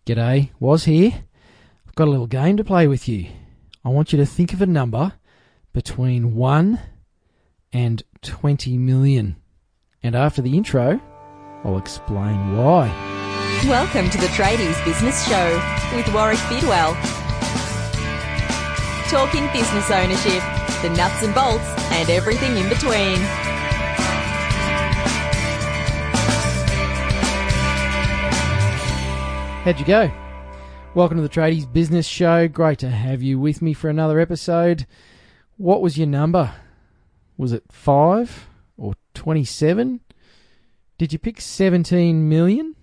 G'day, Was here. I've got a little game to play with you. I want you to think of a number between 1 and 20 million. And after the intro, I'll explain why. Welcome to the Tradies Business Show with Warwick Bidwell. Talking business ownership, the nuts and bolts, and everything in between. How'd you go? Welcome to the Tradies Business Show. Great to have you with me for another episode. What was your number? Was it 5 or 27? Did you pick 17 million?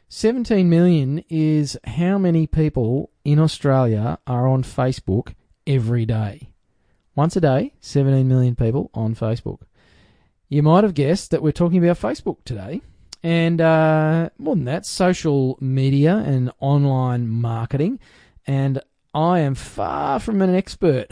17 million is how many people in Australia are on Facebook every day. Once a day, 17 million people on Facebook. You might have guessed that we're talking about Facebook today. And more than that, social media and online marketing. And I am far from an expert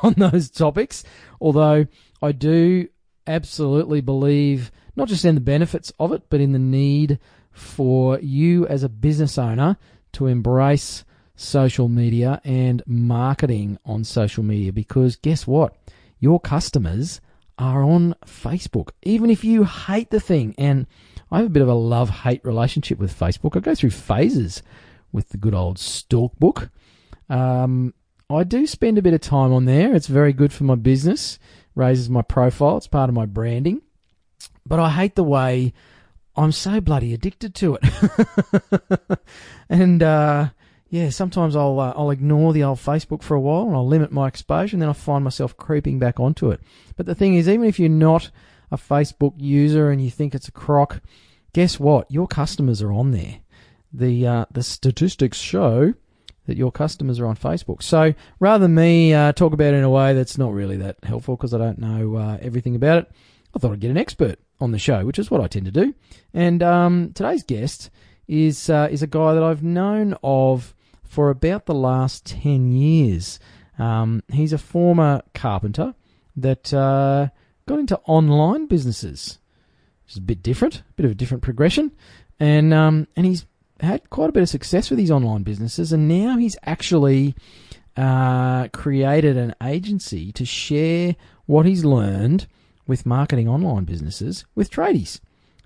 on those topics, although I do absolutely believe not just in the benefits of it, but in the need for you as a business owner to embrace social media and marketing on social media. Because guess what? Your customers are on Facebook, even if you hate the thing. And I have a bit of a love-hate relationship with Facebook. I go through phases with the good old stalk book. I do spend a bit of time on there. It's very good for my business, raises my profile. It's part of my branding. But I hate the way I'm so bloody addicted to it. And sometimes I'll ignore the old Facebook for a while and I'll limit my exposure, and then I find myself creeping back onto it. But the thing is, even if you're not a Facebook user and you think it's a crock, guess what? Your customers are on there. The statistics show that your customers are on Facebook. So rather than me talk about it in a way that's not really that helpful because I don't know everything about it, I thought I'd get an expert on the show, which is what I tend to do. And today's guest is a guy that I've known of for about the last 10 years. He's a former carpenter that got into online businesses, which is a bit different, a bit of a different progression. And he's had quite a bit of success with his online businesses, and now he's actually created an agency to share what he's learned with marketing online businesses with tradies.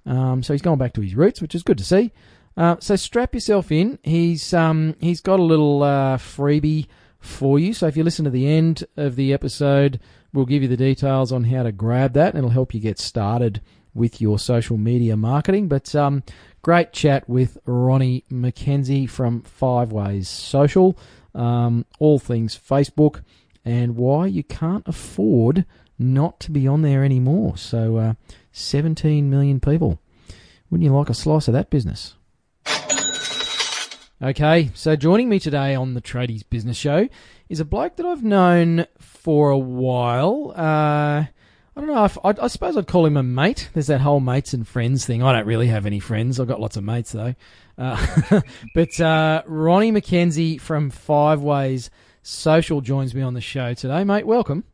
So he's gone back to his roots, which is good to see. So strap yourself in. He's got a little freebie for you. So if you listen to the end of the episode, we'll give you the details on how to grab that, and it'll help you get started with your social media marketing. But great chat with Ronnie McKenzie from 5 Ways Social, all things Facebook, and why you can't afford not to be on there anymore. So 17 million people. Wouldn't you like a slice of that business? Okay, so joining me today on the Tradies Business Show is a bloke that I've known for a while. I don't know, I suppose I'd call him a mate. There's that whole mates and friends thing. I don't really have any friends. I've got lots of mates, though. But Ronnie McKenzie from 5 Ways Social joins me on the show today. Mate, welcome.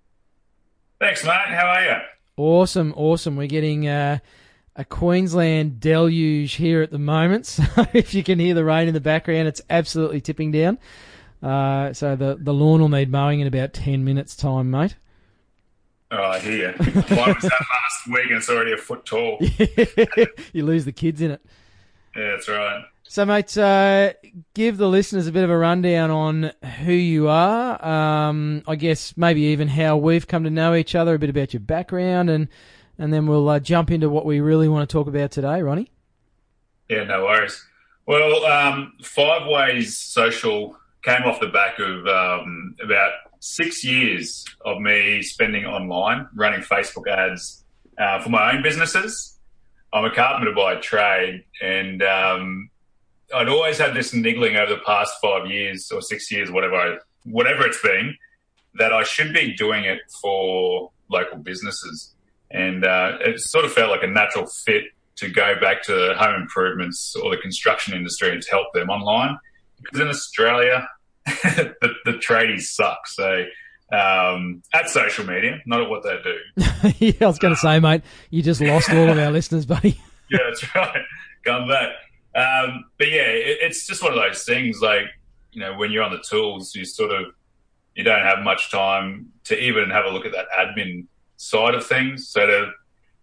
Thanks, mate. How are you? Awesome. We're getting a Queensland deluge here at the moment. So if you can hear the rain in the background, it's absolutely tipping down. So the lawn will need mowing in about 10 minutes' time, mate. Oh, I hear. Mine was that last week and it's already a foot tall. You lose the kids in it. Yeah, that's right. So, mate, give the listeners a bit of a rundown on who you are. I guess maybe even how we've come to know each other, a bit about your background, and then we'll jump into what we really want to talk about today, Ronnie. Yeah, no worries. Well, 5 Ways Social came off the back of about 6 years of me spending online, running Facebook ads for my own businesses. I'm a carpenter by trade, and I'd always had this niggling over the past 5 years or 6 years, whatever it's been, that I should be doing it for local businesses. And it sort of felt like a natural fit to go back to home improvements or the construction industry and to help them online. Because in Australia, the tradies suck. So at social media, not at what they do. Yeah, I was going to say, mate, you just lost all of our listeners, buddy. Yeah, that's right. Come back. But yeah, it's just one of those things. Like, when you're on the tools, you don't have much time to even have a look at that admin side of things. So to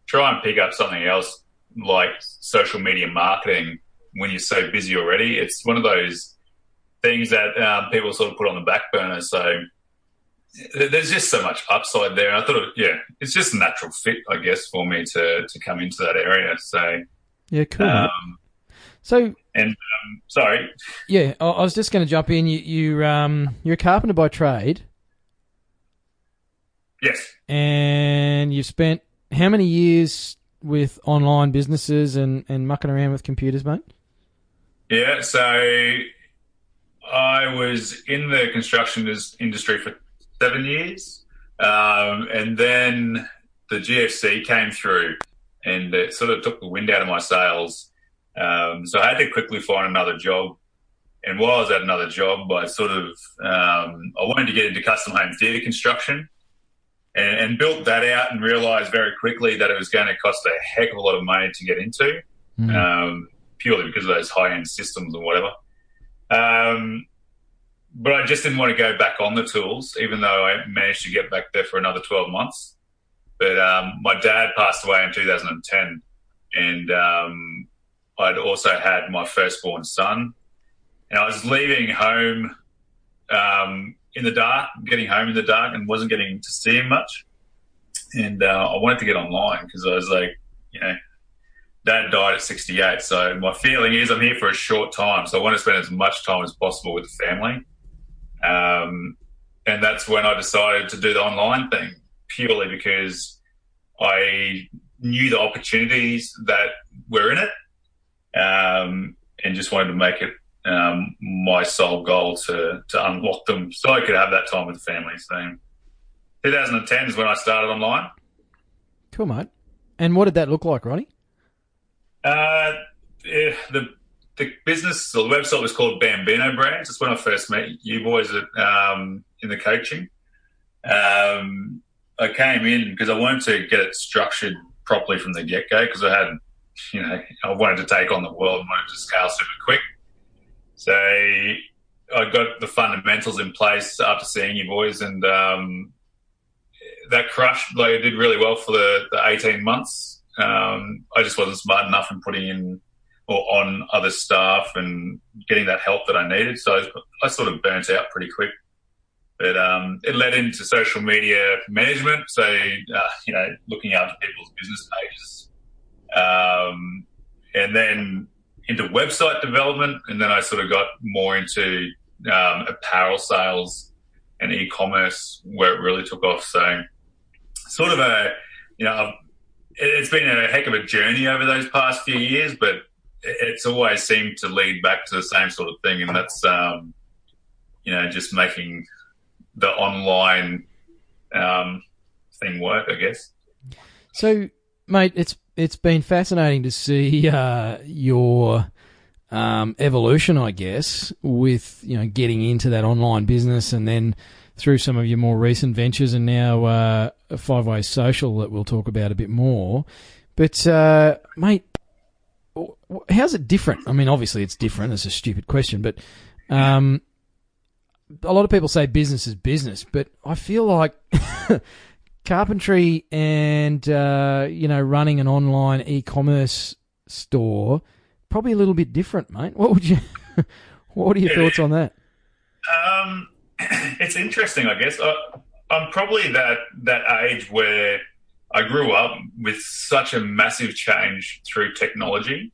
try and pick up something else like social media marketing when you're so busy already, it's one of those things that people sort of put on the back burner. So there's just so much upside there. I thought, it's just a natural fit, I guess, for me to come into that area. So yeah, cool. Sorry. Yeah, I was just going to jump in. You're a carpenter by trade. Yes. And you've spent how many years with online businesses and mucking around with computers, mate? Yeah, so I was in the construction industry for 7 years, and then the GFC came through and it sort of took the wind out of my sails. So I had to quickly find another job. And while I was at another job, I I wanted to get into custom home theatre construction and built that out and realised very quickly that it was going to cost a heck of a lot of money to get into, purely because of those high-end systems and whatever. But I just didn't want to go back on the tools, even though I managed to get back there for another 12 months. But my dad passed away in 2010, and I'd also had my firstborn son. And I was leaving home in the dark, getting home in the dark, and wasn't getting to see him much. And I wanted to get online because I was like, Dad died at 68. So my feeling is I'm here for a short time. So I want to spend as much time as possible with the family. And that's when I decided to do the online thing, purely because I knew the opportunities that were in it, and just wanted to make it my sole goal to unlock them so I could have that time with the family. So 2010 is when I started online. Cool, mate. And what did that look like, Ronnie? The business, or the website was called Bambino Brands. That's when I first met you boys in the coaching. I came in because I wanted to get it structured properly from the get-go because I had, I wanted to take on the world and wanted to scale super quick. So I got the fundamentals in place after seeing you boys, and that crushed. Like, it did really well for the 18 months. I just wasn't smart enough in putting in or on other staff and getting that help that I needed. So I sort of burnt out pretty quick. But it led into social media management, so, looking after people's business pages. And then into website development, and then I sort of got more into apparel sales and e-commerce, where it really took off. So sort of it's been a heck of a journey over those past few years, but it's always seemed to lead back to the same sort of thing, and that's, just making the online thing work, I guess. So, mate, it's been fascinating to see your evolution, I guess, with getting into that online business, and then through some of your more recent ventures, and now Five Ways Social that we'll talk about a bit more. But, mate, how's it different? I mean, obviously it's different. It's a stupid question, but a lot of people say business is business, but I feel like carpentry and running an online e-commerce store probably a little bit different, mate. What are your thoughts on that? It's interesting, I guess. I'm probably that age where I grew up with such a massive change through technology.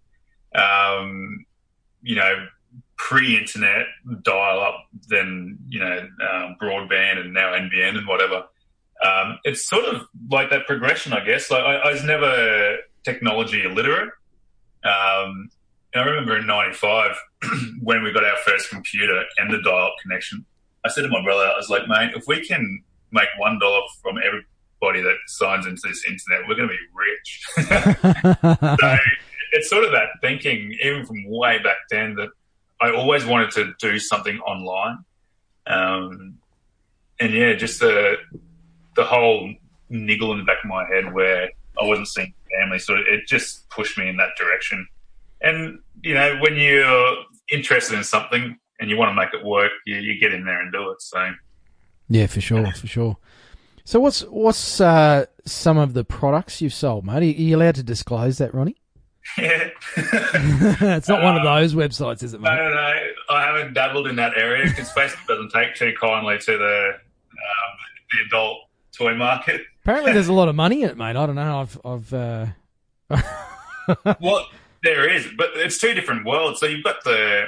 Pre-internet, dial-up, then broadband, and now NBN and whatever. It's sort of like that progression, I guess. Like I was never technology illiterate. And I remember in '95 when we got our first computer and the dial-up connection, I said to my brother, I was like, mate, if we can make $1 from everybody that signs into this internet, we're going to be rich. So it's sort of that thinking, even from way back then, that I always wanted to do something online. Just the whole niggle in the back of my head where I wasn't seeing family, so it just pushed me in that direction. And, when you're interested in something and you want to make it work, you get in there and do it. So yeah, for sure, for sure. So what's some of the products you've sold, mate? Are you allowed to disclose that, Ronnie? yeah. It's not one of those websites, is it, mate? No. I haven't dabbled in that area because Facebook doesn't take too kindly to the adult toy market. Apparently, there's a lot of money in it, mate. I don't know. Well, there is, but it's two different worlds. So you've got the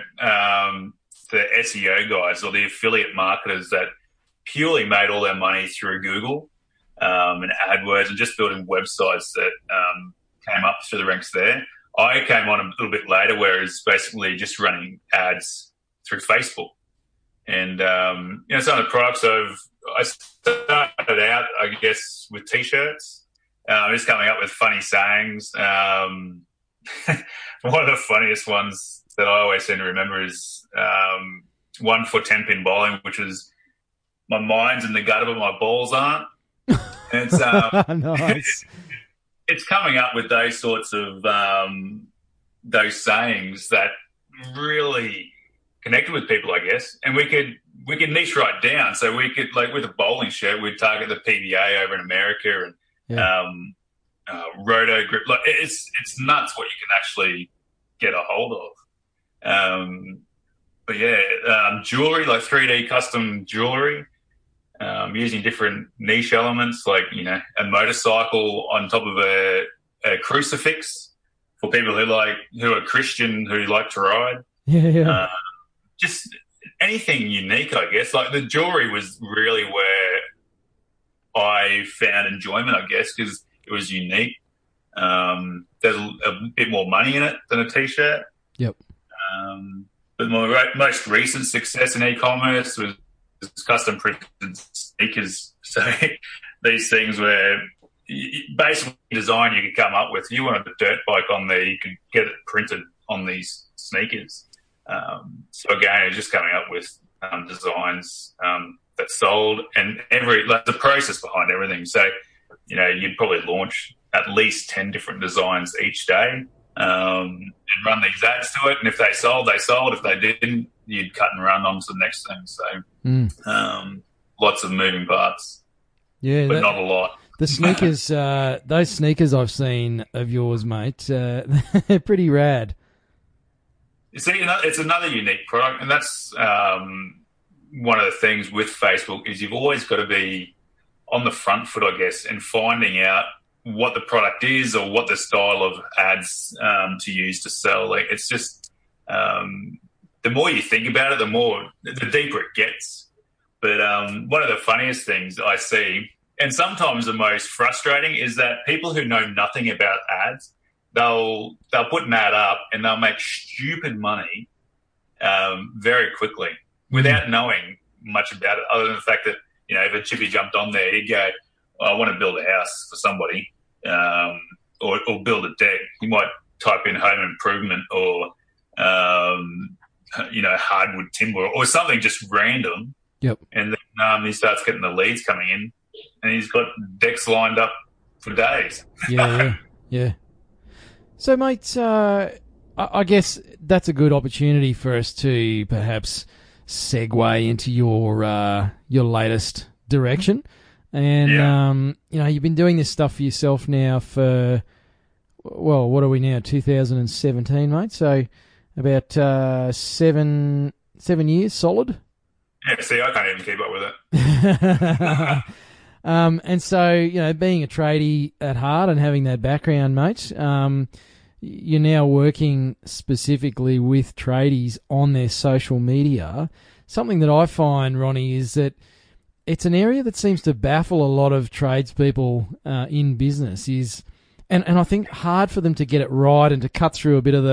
SEO guys or the affiliate marketers that purely made all their money through Google and AdWords and just building websites that came up through the ranks there. I came on a little bit later, where it's basically just running ads through Facebook. And, some of the products I started out, I guess, with T-shirts. Just coming up with funny sayings. One of the funniest ones that I always seem to remember is one for 10-pin bowling, which was, my mind's in the gutter, but my balls aren't. And it's, nice. It's coming up with those sorts of those sayings that really connected with people, I guess. And we could niche right down. So we could, like with a bowling shirt, we'd target the PBA over in America and roto grip. Like it's nuts what you can actually get a hold of. But yeah, jewelry, like 3D custom jewelry, using different niche elements, like, a motorcycle on top of a crucifix for people who are Christian, who like to ride. Yeah. Just anything unique, I guess. Like the jewelry was really where I found enjoyment, I guess, because it was unique. There's a bit more money in it than a T-shirt. Yep. But my most recent success in e-commerce was custom printed sneakers. So these things where basically design you could come up with. You wanted a dirt bike on there, you could get it printed on these sneakers. So again, it's just coming up with designs that sold, and the process behind everything. So, you'd probably launch at least 10 different designs each day and run these ads to it. And if they sold, they sold. If they didn't, you'd cut and run on to the next thing. So lots of moving parts, but not a lot. The sneakers, those sneakers I've seen of yours, mate, they're pretty rad. You see, it's another unique product, and that's one of the things with Facebook is you've always got to be on the front foot, I guess, and finding out what the product is or what the style of ads to use to sell. Like it's just the more you think about it, the deeper it gets. But one of the funniest things I see, and sometimes the most frustrating, is that people who know nothing about ads, they'll put an ad up and they'll make stupid money very quickly without knowing much about it, other than the fact that, if a chippy jumped on there, he'd go, I want to build a house for somebody or build a deck. He might type in home improvement or, hardwood timber or something just random. Yep. And then he starts getting the leads coming in and he's got decks lined up for days. Yeah. So, mate, I guess that's a good opportunity for us to perhaps segue into your latest direction. And, you've been doing this stuff for yourself now for, what are we now, 2017, mate? So about 7 years solid? Yeah, see, I can't even keep up with it. And so, being a tradie at heart and having that background, mate, you're now working specifically with tradies on their social media. Something that I find, Ronnie, is that it's an area that seems to baffle a lot of tradespeople in business, and I think hard for them to get it right and to cut through a bit of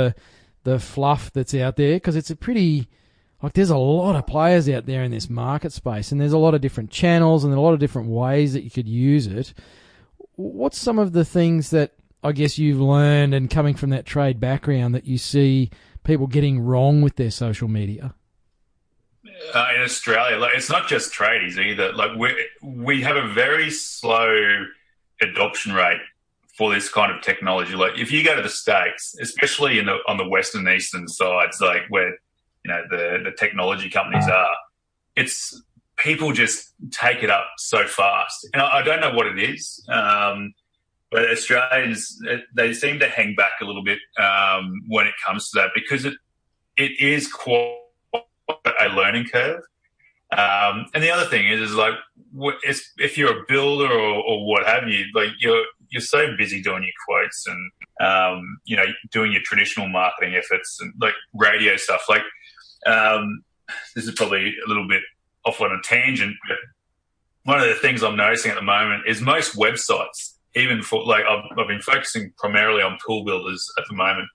the fluff that's out there, because it's a pretty... there's a lot of players out there in this market space, and there's a lot of different channels and a lot of different ways that you could use it. What's some of the things that I guess you've learned, and coming from that trade background, that you see people getting wrong with their social media? In Australia, it's not just tradies either. We have a very slow adoption rate for this kind of technology. Like if you go to the States, especially on the western eastern sides, where the technology companies are. It's people just take it up so fast, and I don't know what it is. But Australians, they seem to hang back a little bit when it comes to that, because it is quite a learning curve. And the other thing is like, if you're a builder or what have you, like you're so busy doing your quotes and doing your traditional marketing efforts and like radio stuff. Like this is probably a little bit off on a tangent, but one of the things I'm noticing at the moment is most websites, even for like I've been focusing primarily on pool builders at the moment,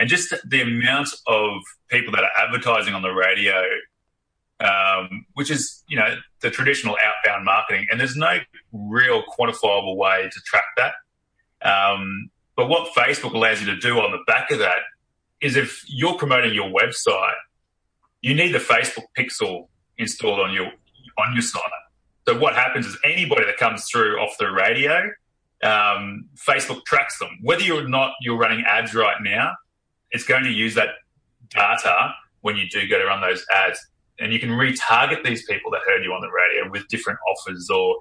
and just the amount of people that are advertising on the radio, which is the traditional outbound marketing, and there's no real quantifiable way to track that. But what Facebook allows you to do on the back of that is, if you're promoting your website, you need the Facebook pixel installed on your site. So what happens is anybody that comes through off the radio, Facebook tracks them. Whether you're running ads right now, it's going to use that data when you do go to run those ads, and you can retarget these people that heard you on the radio with different offers, or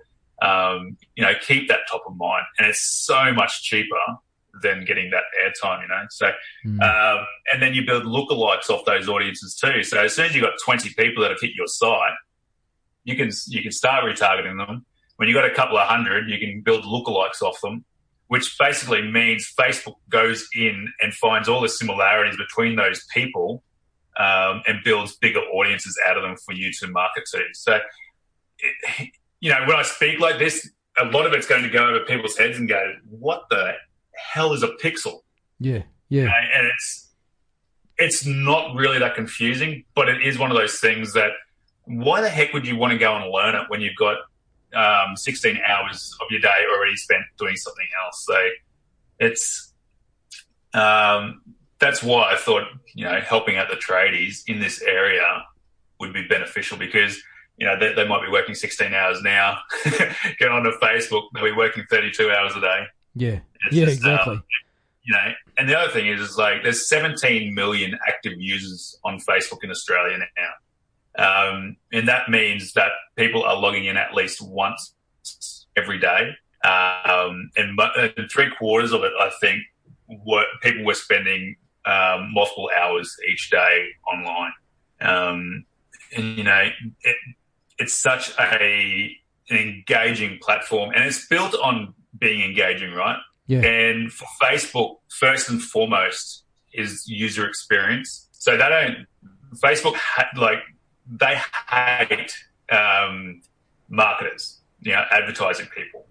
keep that top of mind. And it's so much cheaper than getting that airtime. So and then you build lookalikes off those audiences too. So as soon as you've got 20 people that have hit your site, you can start retargeting them. When you've got a couple of hundred, you can build lookalikes off them, which basically means Facebook goes in and finds all the similarities between those people and builds bigger audiences out of them for you to market to. So, when I speak like this, a lot of it's going to go over people's heads and go, what the hell is a pixel? Yeah. And it's not really that confusing, but it is one of those things that, why the heck would you want to go and learn it when you've got 16 hours of your day already spent doing something else? So it's that's why I thought helping out the tradies in this area would be beneficial, because they might be working 16 hours now. Get onto Facebook, they'll be working 32 hours a day. Yeah, exactly. And the other thing is like, there's 17 million active users on Facebook in Australia now. And that means that people are logging in at least once every day. And 3/4 of it, I think, people were spending multiple hours each day online. And it's such an engaging platform, and it's built on being engaging, right? Yeah. And for Facebook, first and foremost is user experience. So Facebook they hate marketers, advertising people,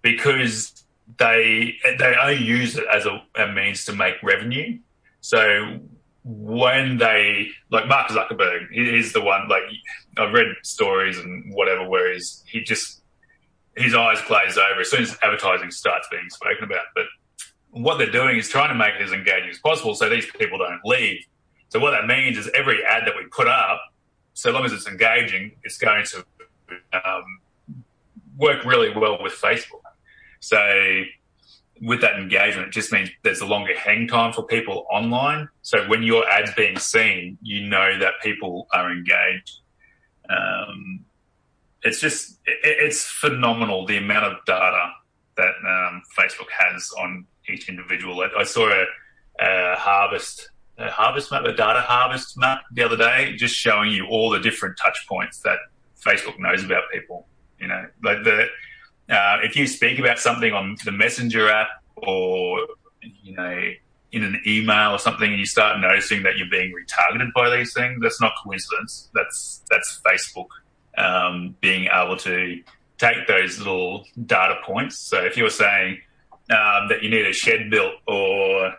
because they only use it as a means to make revenue. So when they, like Mark Zuckerberg, he's the one, like I've read stories and whatever where his eyes glaze over as soon as advertising starts being spoken about. But what they're doing is trying to make it as engaging as possible so these people don't leave. So what that means is every ad that we put up, so long as it's engaging, it's going to work really well with Facebook. So with that engagement, it just means there's a longer hang time for people online. So when your ad's being seen, that people are engaged. It's phenomenal, the amount of data that Facebook has on each individual. I saw a data harvest map the other day, just showing you all the different touch points that Facebook knows about people. If you speak about something on the Messenger app or in an email or something, and you start noticing that you're being retargeted by these things, that's not coincidence. That's Facebook being able to take those little data points. So if you're saying that you need a shed built or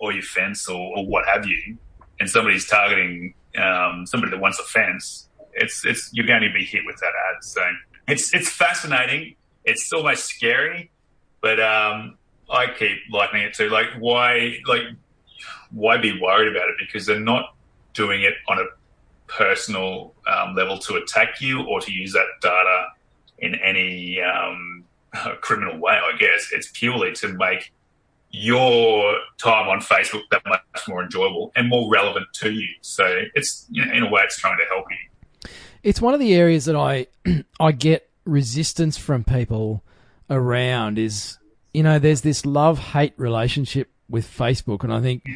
your fence or what have you, and somebody's targeting somebody that wants a fence, you're going to be hit with that ad. So it's fascinating. It's almost scary, but I keep likening it to why be worried about it? Because they're not doing it on a personal level to attack you or to use that data in any criminal way, I guess. It's purely to make your time on Facebook that much more enjoyable and more relevant to you. So it's, in a way, it's trying to help you. It's one of the areas that I get resistance from people around is, there's this love-hate relationship with Facebook, and I think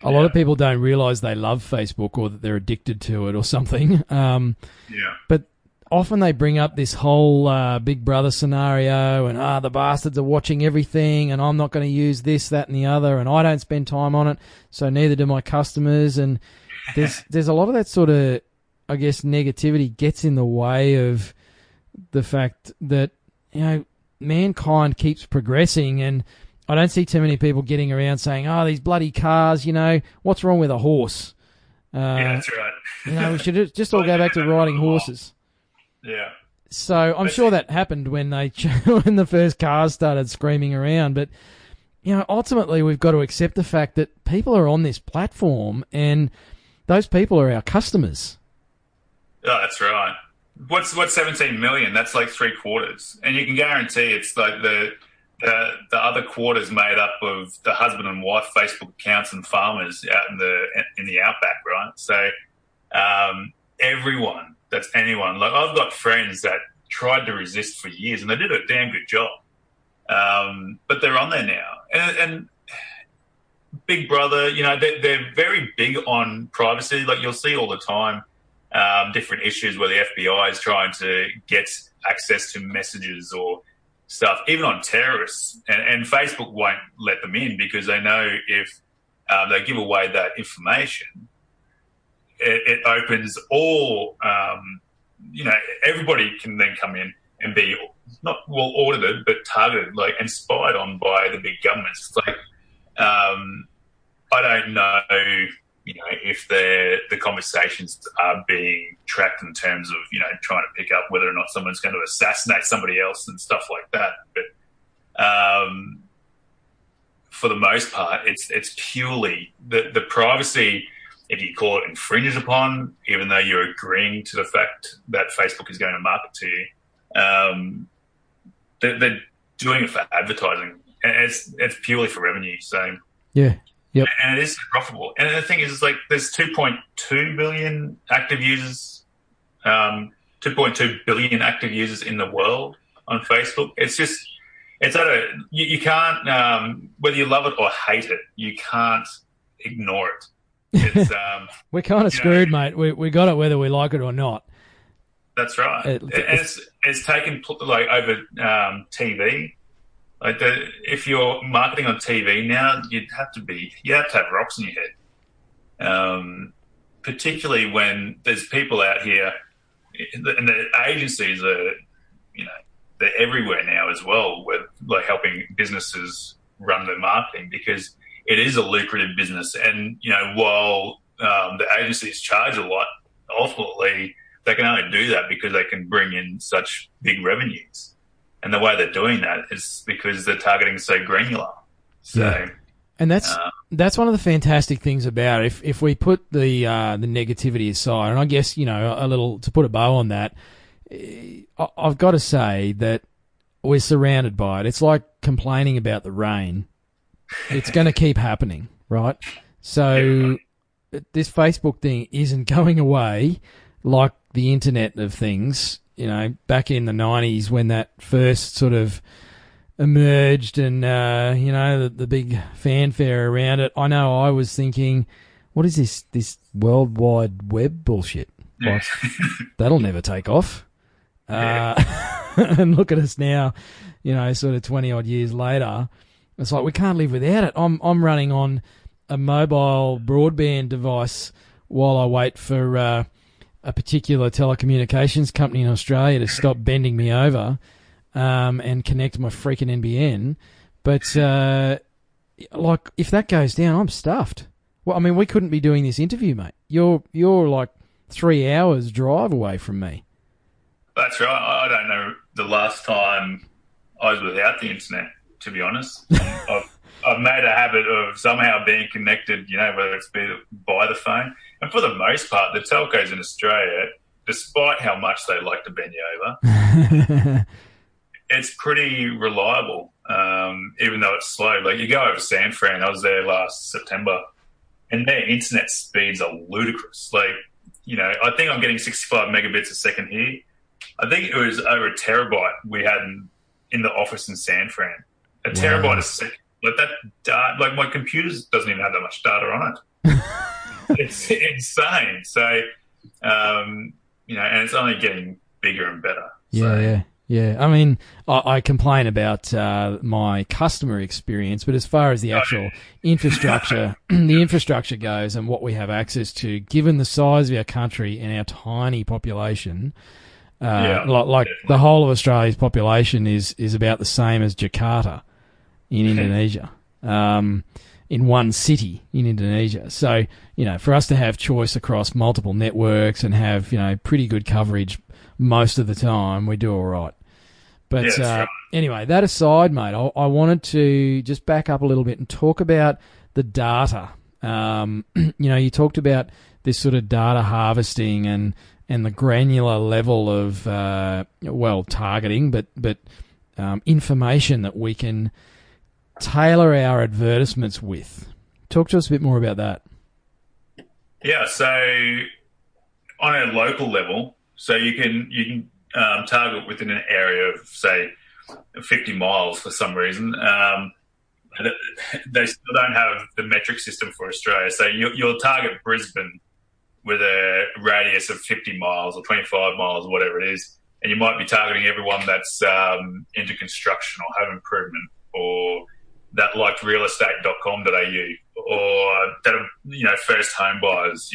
a lot of people don't realise they love Facebook or that they're addicted to it or something. But often they bring up this whole Big Brother scenario and, the bastards are watching everything and I'm not going to use this, that and the other, and I don't spend time on it, so neither do my customers. And there's a lot of that sort of, I guess, negativity gets in the way of the fact that, mankind keeps progressing, and I don't see too many people getting around saying, these bloody cars, what's wrong with a horse? That's right. We should just all go back to riding horses. Yeah. So I'm sure that happened when when the first cars started screaming around, but ultimately we've got to accept the fact that people are on this platform and those people are our customers. Oh, that's right. What's 17 million? That's like 3/4, and you can guarantee it's like the other quarter's made up of the husband and wife Facebook accounts and farmers out in the outback, right? So everyone, that's anyone. Like, I've got friends that tried to resist for years, and they did a damn good job. But they're on there now, and Big Brother, they're very big on privacy. Like, you'll see all the time. Different issues where the FBI is trying to get access to messages or stuff, even on terrorists. And Facebook won't let them in because they know if they give away that information, it opens all, everybody can then come in and be not well audited, but targeted, and spied on by the big governments. It's like, I don't know, if the conversations are being tracked in terms of, trying to pick up whether or not someone's going to assassinate somebody else and stuff like that. But for the most part, it's purely the privacy, if you call it, infringes upon, even though you're agreeing to the fact that Facebook is going to market to you. They're doing it for advertising, and it's purely for revenue. So yeah. Yep. And it is profitable. And the thing is like there's 2.2 billion active users, 2.2 billion active users in the world on Facebook. It's you can't, whether you love it or hate it, you can't ignore it. It's, we're kind of screwed, mate. We got it whether we like it or not. That's right. And it's taken over TV. If you're marketing on TV now, you have to have rocks in your head. Particularly when there's people out here, and the agencies are, they're everywhere now as well, with helping businesses run their marketing, because it is a lucrative business. And while the agencies charge a lot, ultimately they can only do that because they can bring in such big revenues. And the way they're doing that is because they're targeting so granular. So, yeah. And that's one of the fantastic things about it. If we put the negativity aside, and I guess a little to put a bow on that, I've got to say that we're surrounded by it. It's like complaining about the rain. It's going to keep happening, right? So this Facebook thing isn't going away like the Internet of Things. Back in the 90s when that first sort of emerged and, the big fanfare around it, I know I was thinking, what is this World Wide Web bullshit? Like, that'll never take off. And look at us now, sort of 20-odd years later. It's like we can't live without it. I'm running on a mobile broadband device while I wait for a particular telecommunications company in Australia to stop bending me over and connect my freaking NBN. But, if that goes down, I'm stuffed. Well, I mean, we couldn't be doing this interview, mate. You're like 3 hours drive away from me. That's right. I don't know the last time I was without the internet, to be honest. I've made a habit of somehow being connected, whether it's by the phone. And for the most part, the telcos in Australia, despite how much they like to bend you over, it's pretty reliable. even though it's slow. Like you go over San Fran, I was there last September, and their internet speeds are ludicrous. Like, I think I'm getting 65 megabits a second here. I think it was over a terabyte we had in the office in San Fran. A terabyte a second. Like that data, like my computer doesn't even have that much data on it. It's insane. So, and it's only getting bigger and better. Yeah. I mean, I complain about my customer experience, but as far as the actual infrastructure, the infrastructure goes and what we have access to, given the size of our country and our tiny population, like the whole of Australia's population is about the same as Jakarta in Indonesia, in one city in Indonesia. So, for us to have choice across multiple networks and have, pretty good coverage most of the time, we do all right. But anyway, that aside, mate, I wanted to just back up a little bit and talk about the data. You talked about this sort of data harvesting and the granular level of, targeting, but information that we can tailor our advertisements with. Talk to us a bit more about that. Yeah, so on a local level, so you can target within an area of, say, 50 miles for some reason. They still don't have the metric system for Australia. So you'll target Brisbane with a radius of 50 miles or 25 miles or whatever it is, and you might be targeting everyone that's into construction or home improvement or that liked realestate.com.au or that first home buyers,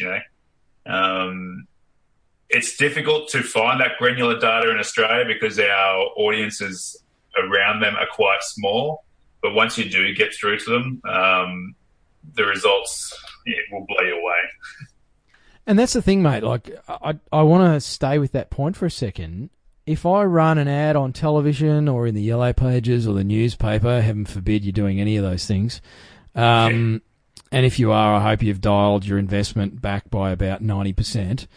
It's difficult to find that granular data in Australia because our audiences around them are quite small. But once you do get through to them, the results will blow you away. And that's the thing, mate. Like, I want to stay with that point for a second. If I run an ad on television or in the Yellow Pages or the newspaper, heaven forbid you're doing any of those things, and if you are, I hope you've dialed your investment back by about 90%.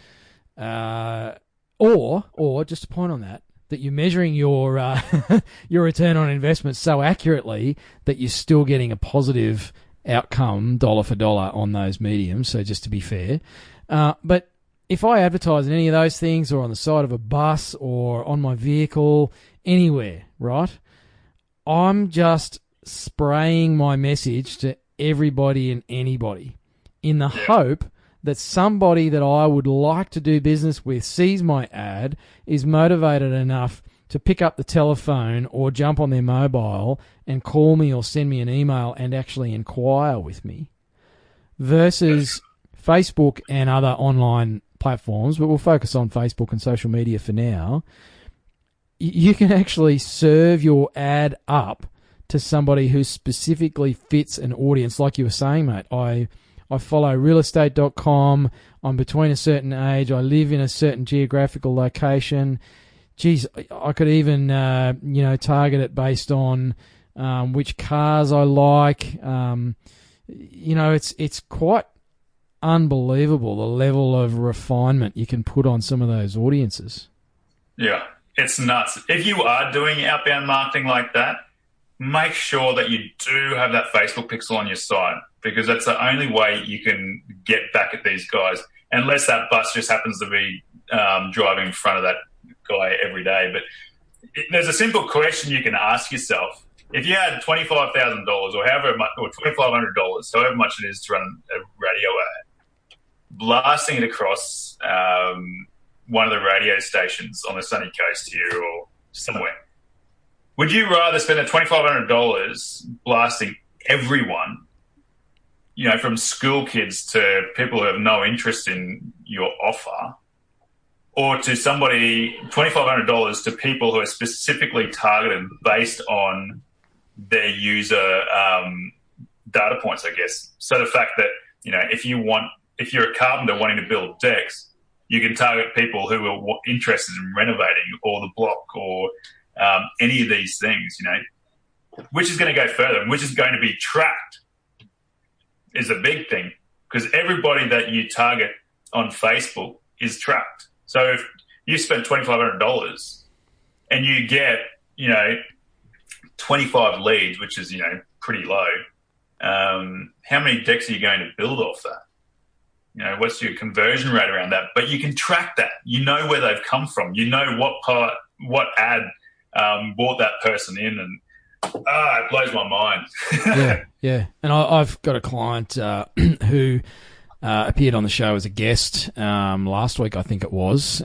Or just a point on that you're measuring your your return on investment so accurately that you're still getting a positive outcome dollar for dollar on those mediums. So just to be fair, but if I advertise in any of those things or on the side of a bus or on my vehicle, anywhere, right, I'm just spraying my message to everybody and anybody in the hope that somebody that I would like to do business with sees my ad, is motivated enough to pick up the telephone or jump on their mobile and call me or send me an email and actually inquire with me, versus Facebook and other online platforms, but we'll focus on Facebook and social media for now. You can actually serve your ad up to somebody who specifically fits an audience. Like you were saying, mate, I follow realestate.com. I'm between a certain age. I live in a certain geographical location. Geez, I could even, target it based on which cars I like. It's quite unbelievable the level of refinement you can put on some of those audiences. Yeah, it's nuts. If you are doing outbound marketing like that, make sure that you do have that Facebook pixel on your site, because that's the only way you can get back at these guys, unless that bus just happens to be driving in front of that guy every day. But there's a simple question you can ask yourself. If you had $25,000 or however much, or $2,500, however much it is to run a radio ad, blasting it across one of the radio stations on the sunny coast here or somewhere, would you rather spend the $2,500 blasting everyone, from school kids to people who have no interest in your offer, or to somebody $2,500 to people who are specifically targeted based on their user data points, I guess? So the fact that, if you're a carpenter wanting to build decks, you can target people who are interested in renovating or the block or any of these things, which is going to go further, which is going to be tracked, is a big thing, because everybody that you target on Facebook is tracked. So if you spend $2,500 and you get, 25 leads, which is, pretty low, how many decks are you going to build off that? What's your conversion rate around that? But you can track that. You know where they've come from. You know what ad brought that person in, and it blows my mind. Yeah. And I've got a client who appeared on the show as a guest last week, I think it was,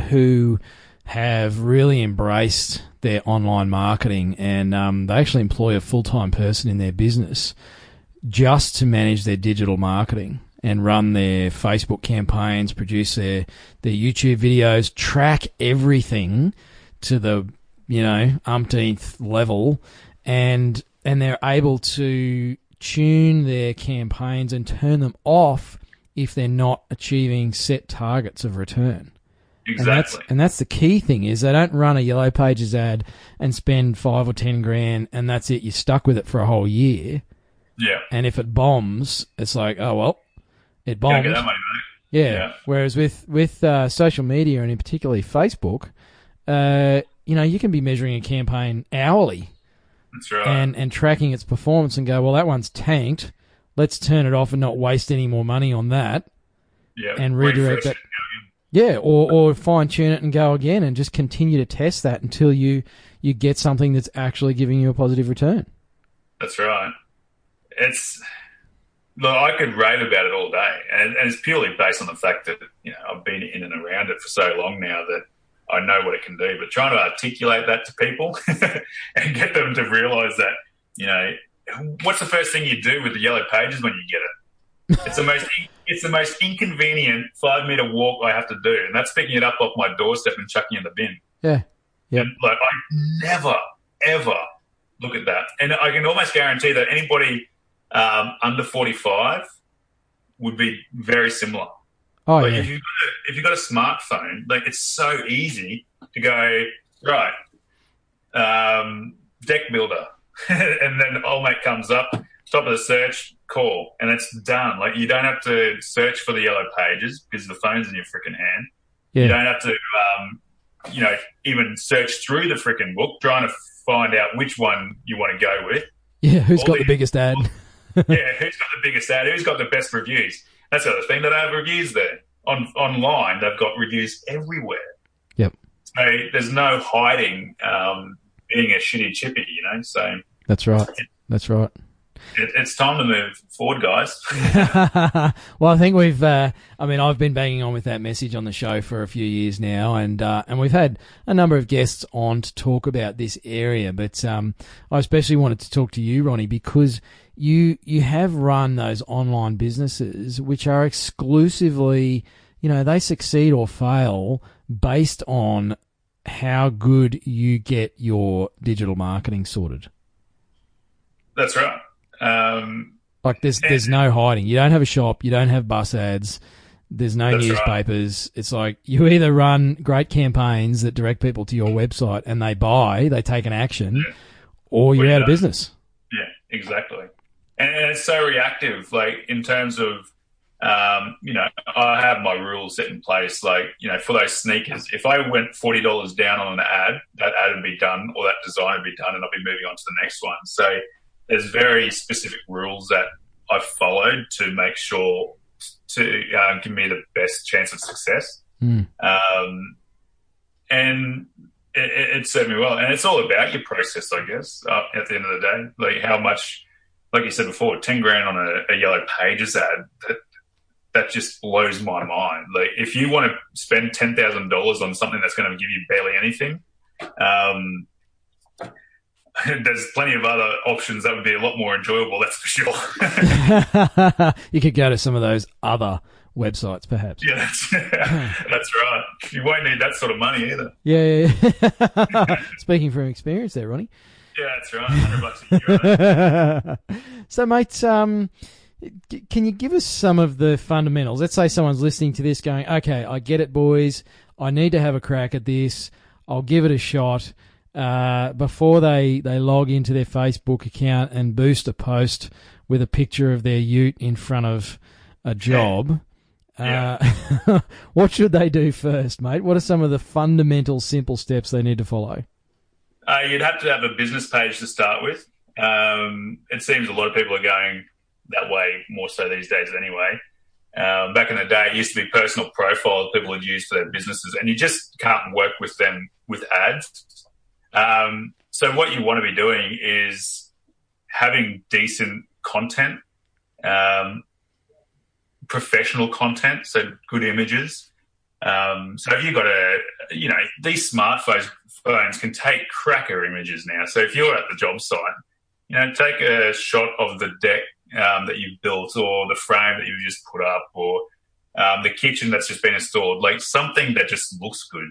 who have really embraced their online marketing, and they actually employ a full-time person in their business just to manage their digital marketing and run their Facebook campaigns, produce their YouTube videos, track everything to the umpteenth level, and they're able to tune their campaigns and turn them off if they're not achieving set targets of return. Exactly. And that's the key thing, is they don't run a Yellow Pages ad and spend 5 or 10 grand and that's it. You're stuck with it for a whole year. Yeah. And if it bombs, it's like, oh, well, it bombed. Get that money back. Yeah. Whereas with social media, and in particularly Facebook, you can be measuring a campaign hourly. That's right. And tracking its performance and go, well, that one's tanked. Let's turn it off and not waste any more money on that. Yeah. And redirect that. Yeah, or fine-tune it and go again and just continue to test that until you get something that's actually giving you a positive return. That's right. I could rave about it all day, and it's purely based on the fact that I've been in and around it for so long now that I know what it can do. But trying to articulate that to people and get them to realise that, what's the first thing you do with the Yellow Pages when you get it? It's the most inconvenient 5-meter walk I have to do, and that's picking it up off my doorstep and chucking it in the bin. Yeah. And, I never, ever look at that. And I can almost guarantee that anybody under 45 would be very similar. Oh, yeah. If you've got a smartphone, it's so easy to go, right, deck builder, and then old mate comes up, top of the search, call, and it's done. You don't have to search for the Yellow Pages because the phone's in your freaking hand. Yeah. You don't have to, even search through the freaking book trying to find out which one you want to go with. Yeah, who's got the biggest ad? Who's got the biggest ad? Who's got the best reviews? That's the other thing. They don't have reviews there. Online, they've got reviews everywhere. Yep. So there's no hiding being a shitty chippy, So that's right. That's right. It's time to move forward, guys. Well, I think I've been banging on with that message on the show for a few years now, and we've had a number of guests on to talk about this area. But I especially wanted to talk to you, Ronnie, because you have run those online businesses which are exclusively, they succeed or fail based on how good you get your digital marketing sorted. That's right. There's no hiding. You don't have a shop. You don't have bus ads. There's no newspapers. Right. It's like you either run great campaigns that direct people to your website and they take an action, or you're out of business. Yeah, exactly. And it's so reactive, in terms of, I have my rules set in place, for those sneakers. If I went $40 down on an ad, that ad would be done, or that design would be done, and I'll be moving on to the next one. So there's very specific rules that I've followed to make sure to give me the best chance of success. And it served me well. And it's all about your process, I guess, at the end of the day. How much, like you said before, 10 grand on a Yellow Pages ad, that just blows my mind. If you want to spend $10,000 on something that's going to give you barely anything, there's plenty of other options that would be a lot more enjoyable, that's for sure. You could go to some of those other websites, perhaps. Yeah, that's right. You won't need that sort of money either. Yeah. Speaking from experience there, Ronnie. Yeah, that's right. $100 a year. So, mate, can you give us some of the fundamentals? Let's say someone's listening to this going, okay, I get it, boys. I need to have a crack at this. I'll give it a shot. Before they log into their Facebook account and boost a post with a picture of their ute in front of a job, what should they do first, mate? What are some of the fundamental simple steps they need to follow? You'd have to have a business page to start with. It seems a lot of people are going that way more so these days anyway. Back in the day, it used to be personal profiles people would use for their businesses, and you just can't work with them with ads. So what you want to be doing is having decent content, professional content, so good images. So if you've got these smartphones can take cracker images now. So if you're at the job site, take a shot of the deck that you've built, or the frame that you've just put up, or the kitchen that's just been installed, like something that just looks good.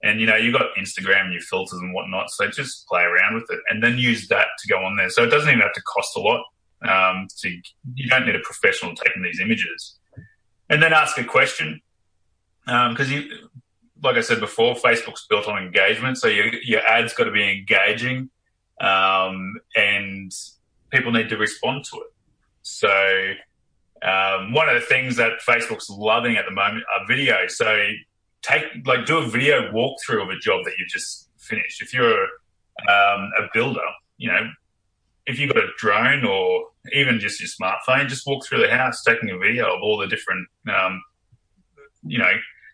And, you've got Instagram and your filters and whatnot, so just play around with it and then use that to go on there. So it doesn't even have to cost a lot. You don't need a professional taking these images. And then ask a question. Because like I said before, Facebook's built on engagement, so your ads got to be engaging, and people need to respond to it. So one of the things that Facebook's loving at the moment are videos. So do a video walkthrough of a job that you've just finished. If you're a builder, if you've got a drone or even just your smartphone, just walk through the house taking a video of all the different,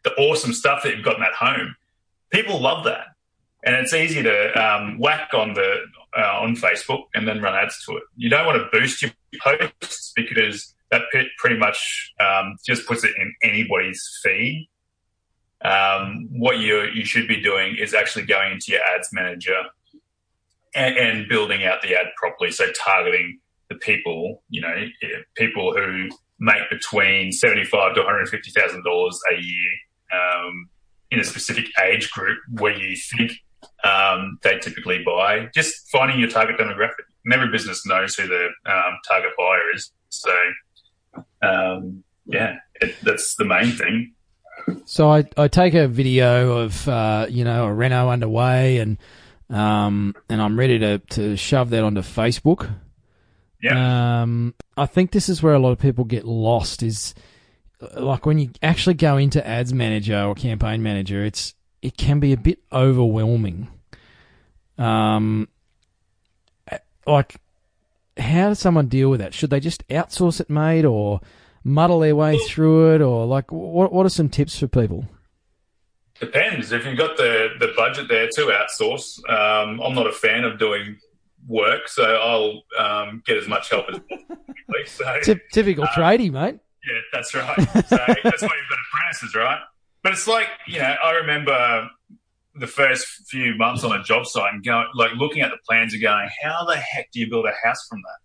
the awesome stuff that you've got in that home. People love that. And it's easy to whack on Facebook and then run ads to it. You don't want to boost your posts because that pretty much just puts it in anybody's feed. What you should be doing is actually going into your ads manager and building out the ad properly. So targeting the people, people who make between $75,000 to $150,000 a year in a specific age group where you think they typically buy. Just finding your target demographic. And every business knows who the target buyer is. So, that's the main thing. So I take a video of a reno underway, and I'm ready to shove that onto Facebook. Yeah. I think this is where a lot of people get lost. Is like when you actually go into Ads Manager or Campaign Manager, it can be a bit overwhelming. Like, how does someone deal with that? Should they just outsource it, mate, or muddle their way through it, or like what are some tips for people? Depends. If you've got the budget there to outsource, I'm not a fan of doing work, so I'll get as much help as possible. So, typical tradie, mate. Yeah, that's right. So that's why you've got apprentices, right? But it's like, I remember the first few months on a job site and looking at the plans and going, how the heck do you build a house from that?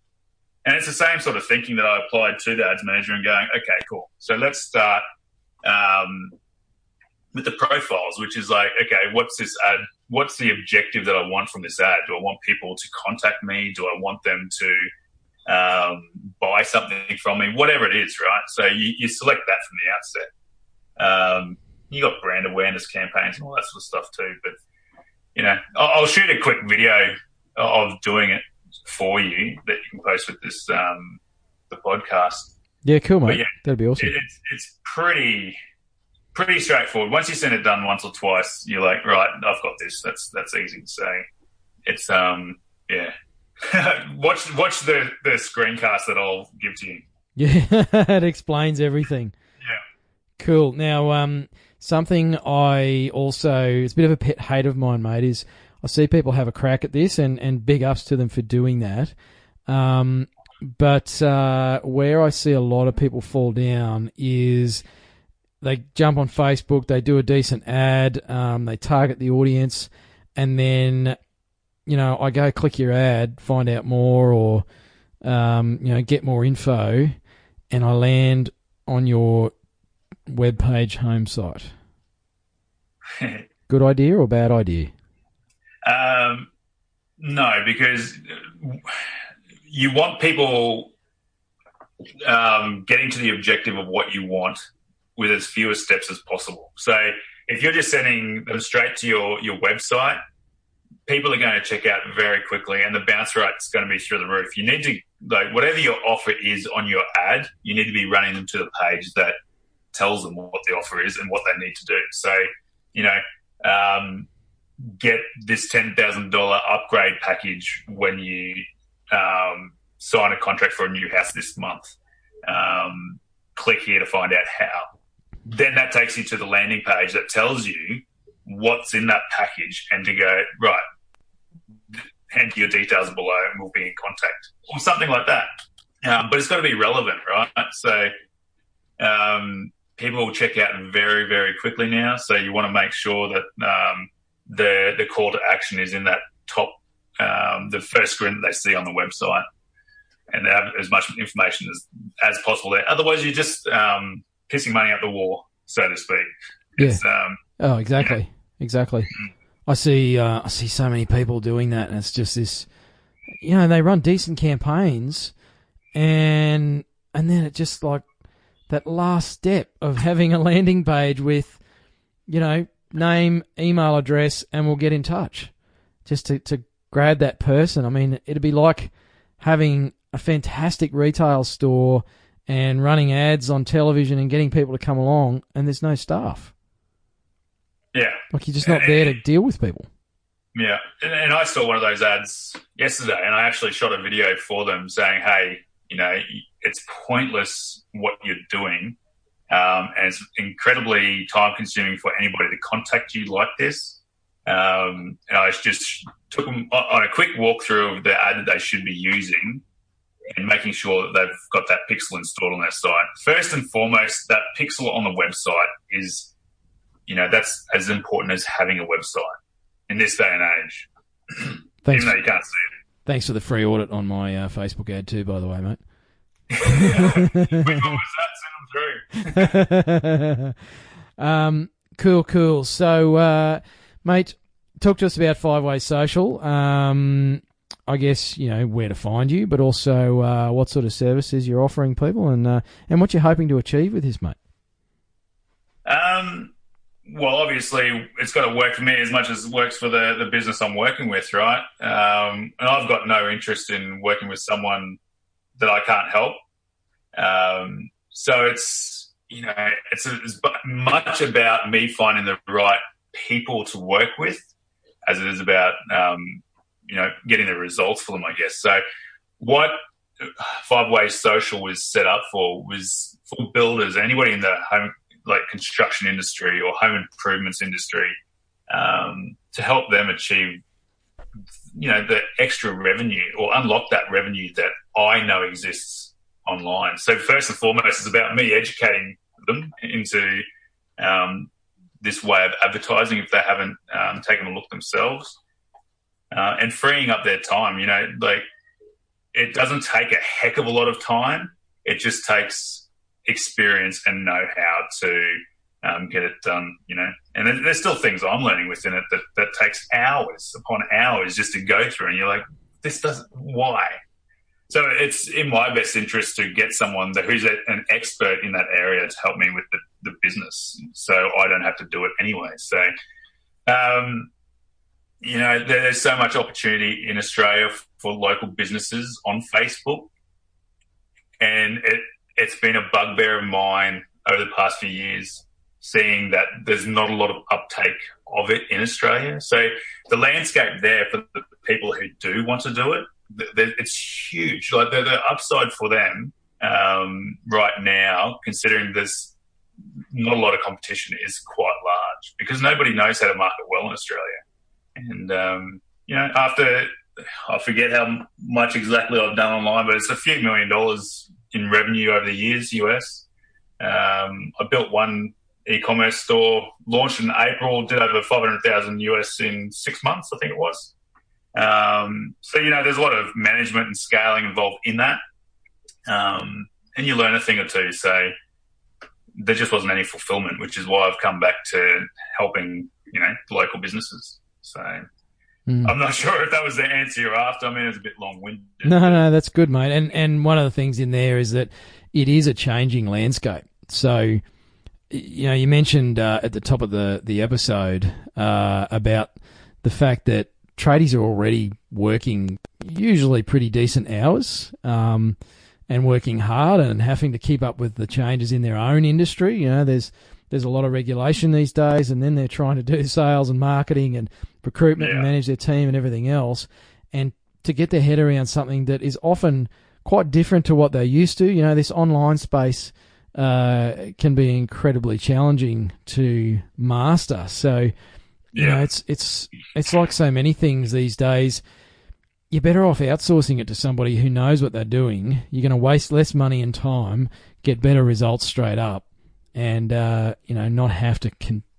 And it's the same sort of thinking that I applied to the ads manager and going, okay, cool. So let's start with the profiles, which is like, okay, what's this ad? What's the objective that I want from this ad? Do I want people to contact me? Do I want them to buy something from me? Whatever it is, right? So you select that from the outset. You got brand awareness campaigns and all that sort of stuff too. But, I'll shoot a quick video of doing it for you that you can post with this the podcast. Yeah, cool, mate. Yeah, that'd be awesome. It's pretty straightforward. Once you send it done once or twice, you're like, right, I've got this. That's easy to say. It's yeah. watch the screencast that I'll give to you. Yeah, it explains everything. Yeah. Cool. Now, something it's a bit of a pet hate of mine, mate, is I see people have a crack at this, and big ups to them for doing that. But where I see a lot of people fall down is they jump on Facebook, they do a decent ad, they target the audience, and then, I go click your ad, find out more, or, get more info, and I land on your webpage home site. Good idea or bad idea? No, because you want people getting to the objective of what you want with as few steps as possible. So if you're just sending them straight to your website, people are going to check out very quickly, and the bounce rate is going to be through the roof. You need to, whatever your offer is on your ad, you need to be running them to the page that tells them what the offer is and what they need to do. So, get this $10,000 upgrade package when you sign a contract for a new house this month. Click here to find out how. Then that takes you to the landing page that tells you what's in that package and to go, right, enter your details below and we'll be in contact, or something like that. But it's got to be relevant, right? So people will check out very, very quickly now. So you want to make sure that the call to action is in that top, the first screen that they see on the website, and they have as much information as possible there. Otherwise, you're just pissing money out the wall, so to speak. Yeah. Exactly. Exactly. I see so many people doing that, and it's just this, they run decent campaigns, and then it just like that last step of having a landing page with, name, email address, and we'll get in touch just to grab that person. I mean, it'd be like having a fantastic retail store and running ads on television and getting people to come along, and there's no staff. Yeah. Like, you're just not there to deal with people. Yeah. And I saw one of those ads yesterday, and I actually shot a video for them saying, hey, it's pointless what you're doing, and it's incredibly time-consuming for anybody to contact you like this. And I just took them on a quick walkthrough of the ad that they should be using and making sure that they've got that pixel installed on their site. First and foremost, that pixel on the website is, that's as important as having a website in this day and age, Thanks. even though you can't see it. Thanks for the free audit on my Facebook ad too, by the way, mate. Which one was that? Send them through. Cool. So, mate, talk to us about 5 Ways Social. I guess, where to find you, but also what sort of services you're offering people, and what you're hoping to achieve with this, mate. Well, obviously, it's got to work for me as much as it works for the business I'm working with, right? And I've got no interest in working with someone that I can't help. So it's as much about me finding the right people to work with as it is about, getting the results for them, I guess. So what 5 Ways Social was set up for was for builders, anybody in the home, like construction industry or home improvements industry, to help them achieve, the extra revenue or unlock that revenue that I know exists online. So first and foremost, it's about me educating them into this way of advertising if they haven't taken a look themselves, and freeing up their time. It doesn't take a heck of a lot of time. It just takes experience and know-how to get it done, And there's still things I'm learning within it that takes hours upon hours just to go through, and you're like, why? So it's in my best interest to get someone who's an expert in that area to help me with the business, so I don't have to do it anyway. So, there's so much opportunity in Australia for local businesses on Facebook, and it's been a bugbear of mine over the past few years, seeing that there's not a lot of uptake of it in Australia. So the landscape there for the people who do want to do it, it's huge. Like the upside for them right now, considering there's not a lot of competition, is quite large because nobody knows how to market well in Australia. And, after, I forget how much exactly I've done online, but it's a few $1 million in revenue over the years, US. I built one e-commerce store, launched in April, did over 500,000 US in 6 months, I think it was. So, there's a lot of management and scaling involved in that. And you learn a thing or two. So there just wasn't any fulfillment, which is why I've come back to helping, local businesses. So I'm not sure if that was the answer you're after. I mean, it's a bit long-winded. No, that's good, mate. And one of the things in there is that it is a changing landscape. So, you mentioned at the top of the episode about the fact that tradies are already working usually pretty decent hours and working hard and having to keep up with the changes in their own industry. There's there's a lot of regulation these days, and then they're trying to do sales and marketing and recruitment and manage their team and everything else. And to get their head around something that is often quite different to what they're used to, this online space can be incredibly challenging to master. So, it's like so many things these days. You're better off outsourcing it to somebody who knows what they're doing. You're going to waste less money and time, get better results straight up, and not have to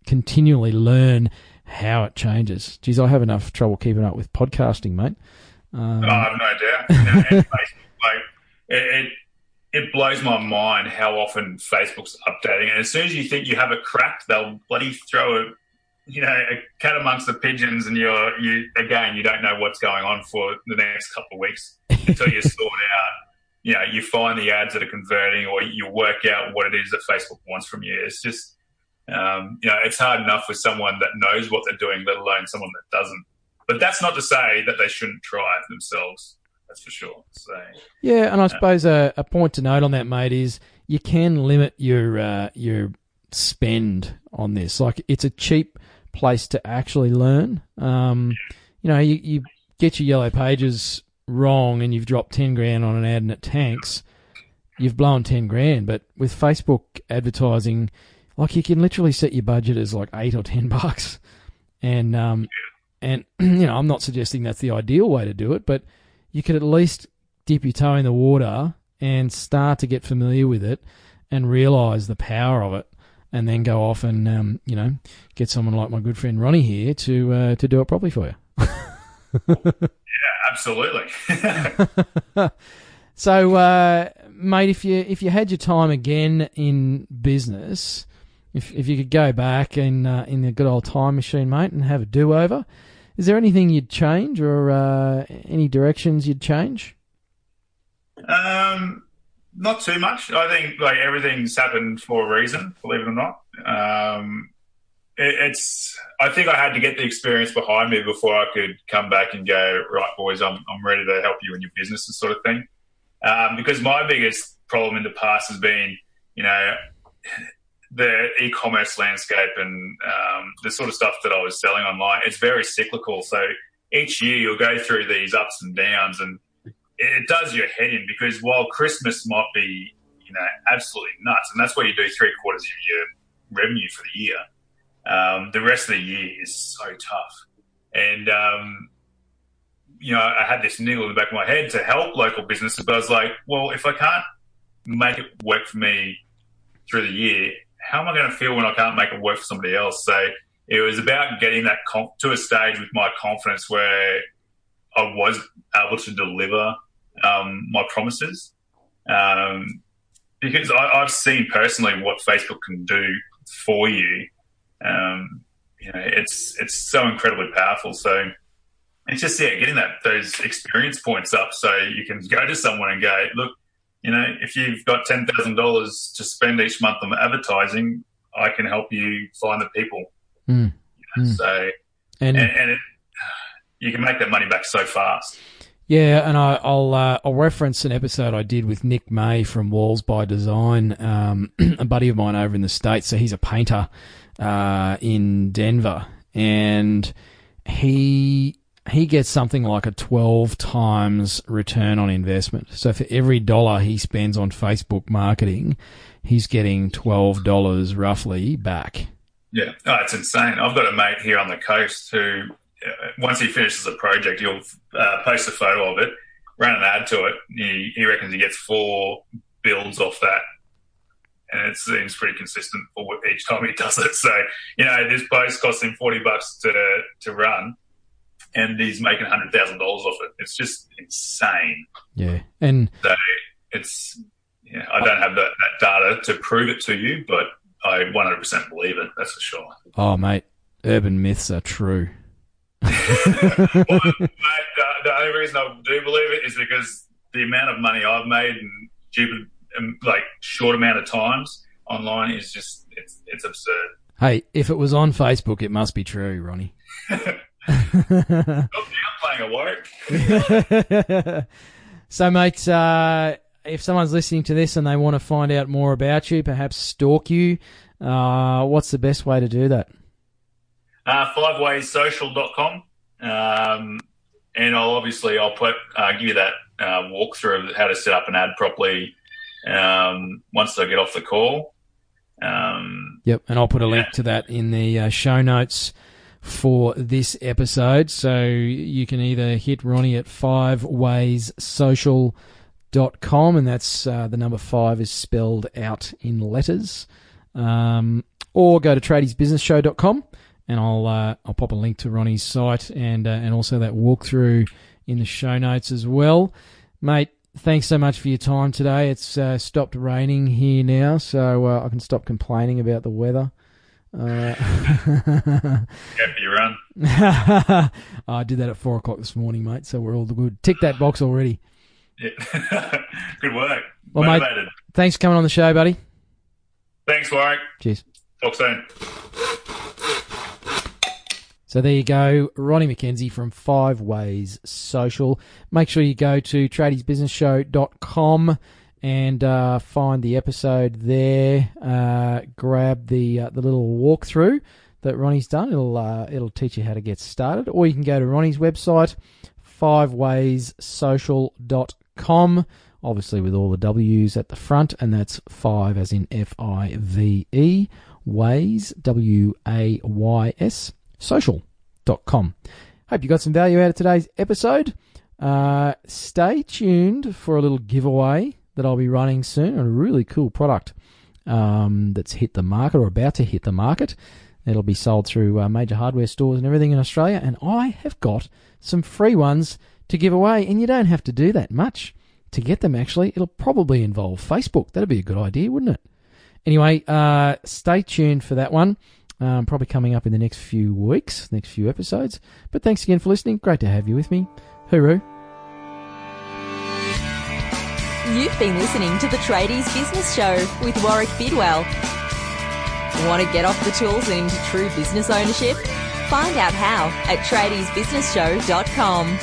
continually learn how it changes. Geez, I have enough trouble keeping up with podcasting, mate. I have no doubt. It blows my mind how often Facebook's updating, and as soon as you think you have it cracked, they'll bloody throw a cat amongst the pigeons, and you don't know what's going on for the next couple of weeks until you sort out. You find the ads that are converting, or you work out what it is that Facebook wants from you. It's just, it's hard enough with someone that knows what they're doing, let alone someone that doesn't. But that's not to say that they shouldn't try it themselves. That's for sure. So, yeah, and I suppose a point to note on that, mate, is you can limit your spend on this. Like, it's a cheap place to actually learn. You get your yellow pages wrong and you've dropped 10 grand on an ad and it tanks, you've blown 10 grand. But with Facebook advertising, like, you can literally set your budget as like $8 or $10. And I'm not suggesting that's the ideal way to do it, but you could at least dip your toe in the water and start to get familiar with it and realise the power of it, and then go off and get someone like my good friend Ronnie here to do it properly for you. Yeah, absolutely. So, mate, if you had your time again in business, if you could go back in the good old time machine, mate, and have a do-over, is there anything you'd change, or any directions you'd change? Not too much. I think everything's happened for a reason, believe it or not. I think I had to get the experience behind me before I could come back and go, right, boys, I'm ready to help you in your business and sort of thing. Because my biggest problem in the past has been, the e-commerce landscape and the sort of stuff that I was selling online. It's very cyclical. So each year you'll go through these ups and downs, and it does your head in, because while Christmas might be, absolutely nuts, and that's where you do 3/4 of your revenue for the year, the rest of the year is so tough. And, I had this niggle in the back of my head to help local businesses, but I was like, well, if I can't make it work for me through the year, how am I going to feel when I can't make it work for somebody else? So it was about getting that to a stage with my confidence where I was able to deliver my promises, because I've seen personally what Facebook can do for you. It's so incredibly powerful. So it's just getting those experience points up, so you can go to someone and go, look, if you've got $10,000 to spend each month on advertising, I can help you find the people. So you can make that money back so fast. Yeah, and I'll reference an episode I did with Nick May from Walls by Design, a buddy of mine over in the States. So he's a painter in Denver, and he gets something like a 12 times return on investment. So for every $1 he spends on Facebook marketing, he's getting $12 roughly back. Yeah, it's insane. I've got a mate here on the coast who, once he finishes a project, he'll post a photo of it, run an ad to it. He reckons he gets 4 builds off that. And it seems pretty consistent for each time he does it. So, this post costs him $40 to run, and he's making $100,000 off it. It's just insane. Yeah. And so I don't have that data to prove it to you, but I 100% believe it. That's for sure. Oh, mate, urban myths are true. Well, mate, the only reason I do believe it is because the amount of money I've made in stupid, short amount of times online is just, it's absurd. Hey, if it was on Facebook, it must be true, Ronnie. I'm playing at work. So, mate, if someone's listening to this and they want to find out more about you, perhaps stalk you, What's the best way to do that? 5wayssocial.com. And I'll give you that walkthrough of how to set up an ad properly once I get off the call. Yep, and I'll put a link to that in the show notes for this episode. So you can either hit Ronnie at 5wayssocial.com, and that's the number 5 is spelled out in letters, or go to tradiesbusinessshow.com, and I'll pop a link to Ronnie's site and also that walkthrough in the show notes as well. Mate, thanks so much for your time today. It's stopped raining here now, so I can stop complaining about the weather. Happy you run. I did that at 4 o'clock this morning, mate, so we're all good. Tick that box already. Yeah. Good work. Well, motivated. Mate, thanks for coming on the show, buddy. Thanks, Warwick. Cheers. Talk soon. So there you go, Ronnie McKenzie from 5 Ways Social. Make sure you go to tradiesbusinessshow.com and find the episode there. Grab the little walkthrough that Ronnie's done. It'll teach you how to get started. Or you can go to Ronnie's website, 5wayssocial.com, obviously with all the W's at the front, and that's 5 as in F-I-V-E, ways, W-A-Y-S, social.com. Hope you got some value out of today's episode. Stay tuned for a little giveaway that I'll be running soon. A really cool product that's hit the market or about to hit the market. It'll be sold through major hardware stores and everything in Australia. And I have got some free ones to give away. And you don't have to do that much to get them, actually. It'll probably involve Facebook. That'd be a good idea, wouldn't it? Anyway, stay tuned for that one. Probably coming up in the next few weeks, next few episodes. But thanks again for listening. Great to have you with me. Hooroo. You've been listening to the Tradies Business Show with Warwick Bidwell. Want to get off the tools and into true business ownership? Find out how at tradiesbusinessshow.com.